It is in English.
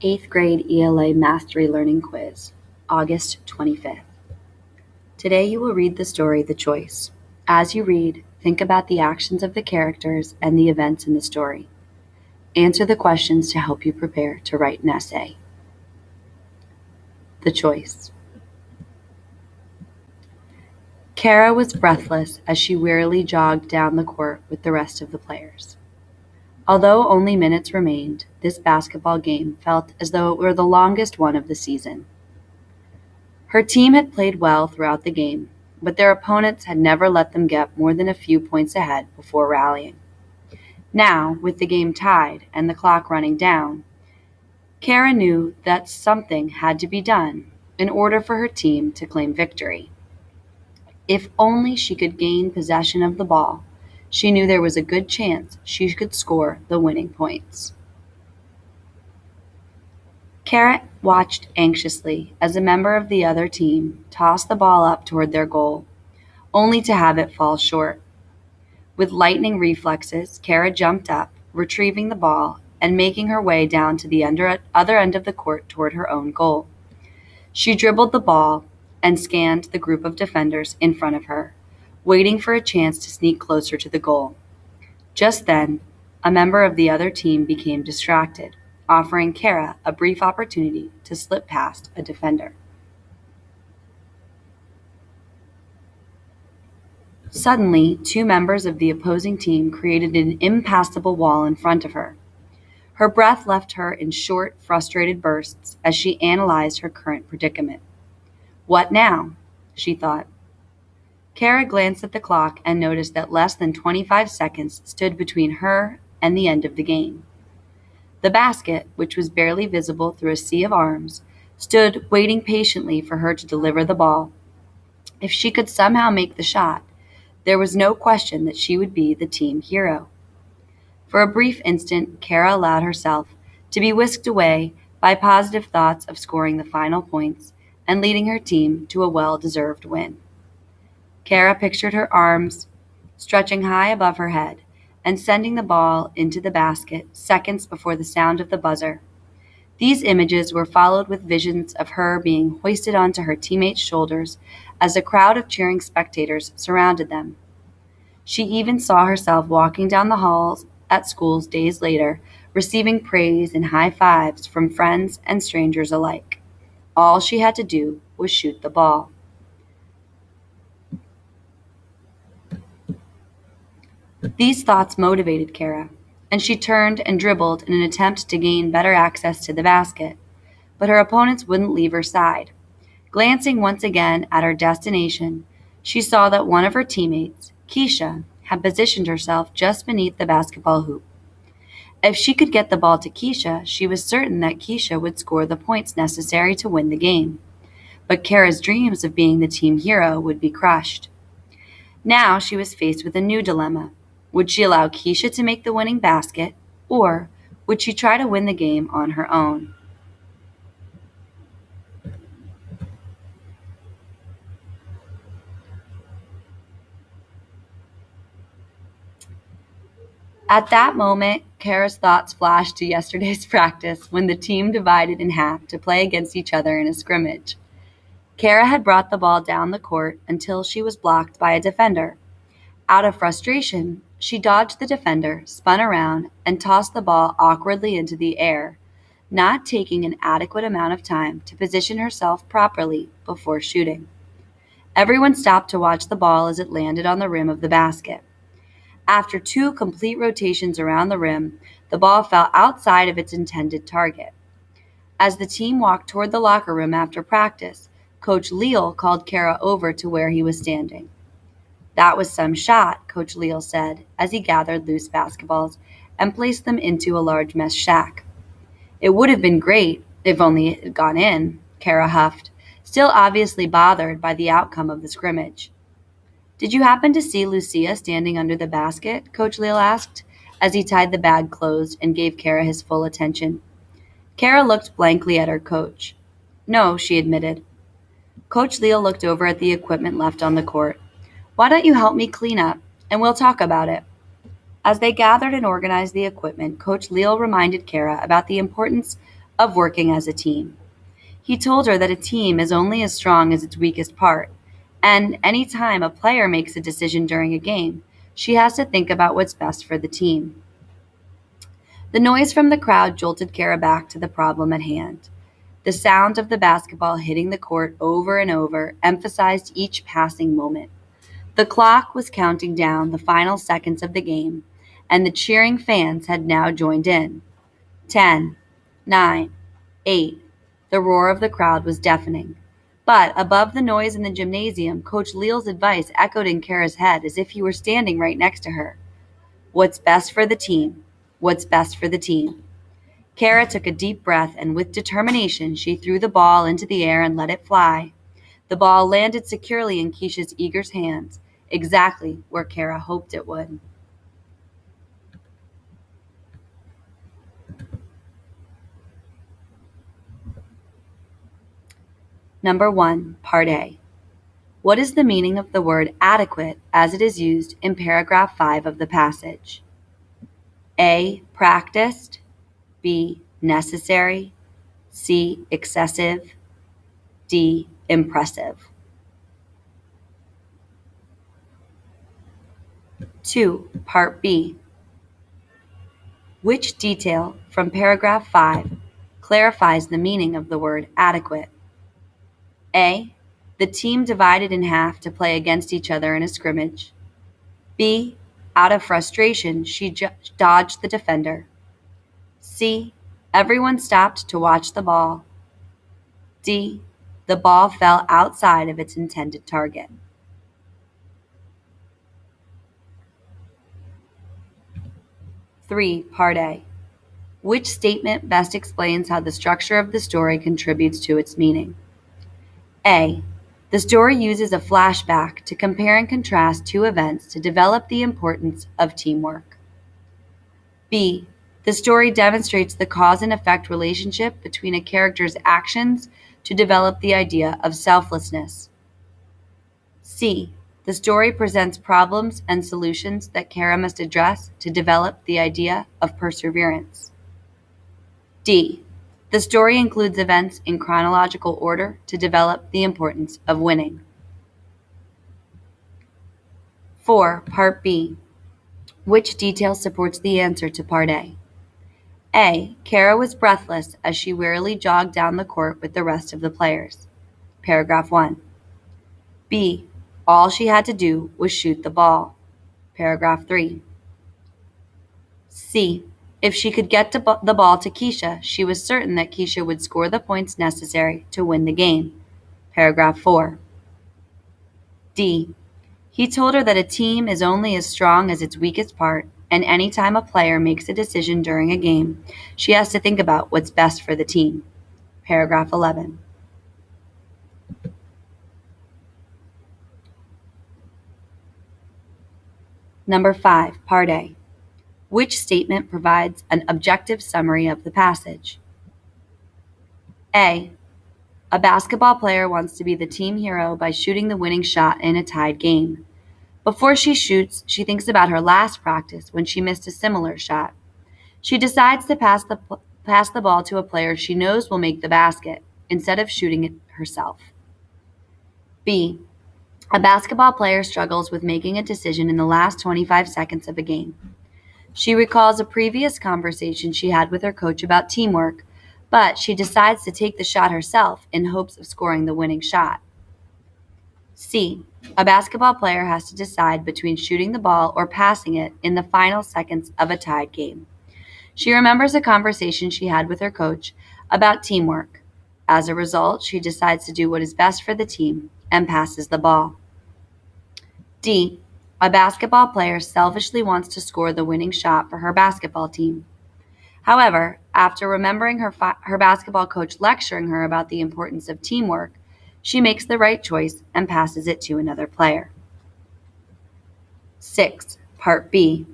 8th grade ELA Mastery Learning Quiz, August 25th. Today you will read the story The Choice. As you read, think about the actions of the characters and the events in the story. Answer the questions to help you prepare to write an essay. The Choice. Kara was breathless as she wearily jogged down the court with the rest of the players. Although only minutes remained, this basketball game felt as though it were the longest one of the season. Her team had played well throughout the game, but their opponents had never let them get more than a few points ahead before rallying. Now, with the game tied and the clock running down, Kara knew that something had to be done in order for her team to claim victory. If only she could gain possession of the ball, she knew there was a good chance she could score the winning points. Kara watched anxiously as a member of the other team tossed the ball up toward their goal, only to have it fall short. With lightning reflexes, Kara jumped up, retrieving the ball and making her way down to the other end of the court toward her own goal. She dribbled the ball and scanned the group of defenders in front of her, waiting for a chance to sneak closer to the goal. Just then, a member of the other team became distracted, offering Kara a brief opportunity to slip past a defender. Suddenly, two members of the opposing team created an impassable wall in front of her. Her breath left her in short, frustrated bursts as she analyzed her current predicament. What now? She thought. Kara glanced at the clock and noticed that less than 25 seconds stood between her and the end of the game. The basket, which was barely visible through a sea of arms, stood waiting patiently for her to deliver the ball. If she could somehow make the shot, there was no question that she would be the team hero. For a brief instant, Kara allowed herself to be whisked away by positive thoughts of scoring the final points and leading her team to a well-deserved win. Kara pictured her arms stretching high above her head and sending the ball into the basket seconds before the sound of the buzzer. These images were followed with visions of her being hoisted onto her teammates' shoulders as a crowd of cheering spectators surrounded them. She even saw herself walking down the halls at schools days later, receiving praise and high fives from friends and strangers alike. All she had to do was shoot the ball. These thoughts motivated Kara, and she turned and dribbled in an attempt to gain better access to the basket. But her opponents wouldn't leave her side. Glancing once again at her destination, she saw that one of her teammates, Keisha, had positioned herself just beneath the basketball hoop. If she could get the ball to Keisha, she was certain that Keisha would score the points necessary to win the game. But Kara's dreams of being the team hero would be crushed. Now she was faced with a new dilemma. Would she allow Keisha to make the winning basket, or would she try to win the game on her own? At that moment, Kara's thoughts flashed to yesterday's practice when the team divided in half to play against each other in a scrimmage. Kara had brought the ball down the court until she was blocked by a defender. Out of frustration, she dodged the defender, spun around, and tossed the ball awkwardly into the air, not taking an adequate amount of time to position herself properly before shooting. Everyone stopped to watch the ball as it landed on the rim of the basket. After two complete rotations around the rim, the ball fell outside of its intended target. As the team walked toward the locker room after practice, Coach Leal called Kara over to where he was standing. "That was some shot," Coach Leal said as he gathered loose basketballs and placed them into a large mesh sack. "It would have been great if only it had gone in," Kara huffed, still obviously bothered by the outcome of the scrimmage. "Did you happen to see Lucia standing under the basket?" Coach Leal asked as he tied the bag closed and gave Kara his full attention. Kara looked blankly at her coach. "No," she admitted. Coach Leal looked over at the equipment left on the court. "Why don't you help me clean up, and we'll talk about it?" As they gathered and organized the equipment, Coach Leal reminded Kara about the importance of working as a team. He told her that a team is only as strong as its weakest part, and any time a player makes a decision during a game, she has to think about what's best for the team. The noise from the crowd jolted Kara back to the problem at hand. The sound of the basketball hitting the court over and over emphasized each passing moment. The clock was counting down the final seconds of the game, and the cheering fans had now joined in. 10, 9, 8. The roar of the crowd was deafening. But above the noise in the gymnasium, Coach Leal's advice echoed in Kara's head as if he were standing right next to her. What's best for the team? What's best for the team? Kara took a deep breath, and with determination, she threw the ball into the air and let it fly. The ball landed securely in Keisha's eager hands, exactly where Kara hoped it would. Number 1, Part A. What is the meaning of the word adequate as it is used in paragraph 5 of the passage? A. Practiced. B. Necessary. C. Excessive. D. Impressive. 2. Part B. Which detail from paragraph 5 clarifies the meaning of the word adequate? A. The team divided in half to play against each other in a scrimmage. B. Out of frustration, she dodged the defender. C. Everyone stopped to watch the ball. D. The ball fell outside of its intended target. Three, Part A. Which statement best explains how the structure of the story contributes to its meaning? A. The story uses a flashback to compare and contrast two events to develop the importance of teamwork. B. The story demonstrates the cause and effect relationship between a character's actions to develop the idea of selflessness. C. The story presents problems and solutions that Kara must address to develop the idea of perseverance. D. The story includes events in chronological order to develop the importance of winning. 4. Part B. Which detail supports the answer to Part A? A. Kara was breathless as she wearily jogged down the court with the rest of the players. Paragraph 1. B. All she had to do was shoot the ball. Paragraph 3. C. If she could get the ball to Keisha, she was certain that Keisha would score the points necessary to win the game. Paragraph 4. D. He told her that a team is only as strong as its weakest part, and any time a player makes a decision during a game, she has to think about what's best for the team. Paragraph 11. Number 5, Part A. Which statement provides an objective summary of the passage? A. A basketball player wants to be the team hero by shooting the winning shot in a tied game. Before she shoots, she thinks about her last practice when she missed a similar shot. She decides to pass the ball to a player she knows will make the basket, instead of shooting it herself. B. A basketball player struggles with making a decision in the last 25 seconds of a game. She recalls a previous conversation she had with her coach about teamwork, but she decides to take the shot herself in hopes of scoring the winning shot. C. A basketball player has to decide between shooting the ball or passing it in the final seconds of a tied game. She remembers a conversation she had with her coach about teamwork. As a result, she decides to do what is best for the team and passes the ball. D. A basketball player selfishly wants to score the winning shot for her basketball team. However, after remembering her basketball coach lecturing her about the importance of teamwork, she makes the right choice and passes it to another player. 6. Part B.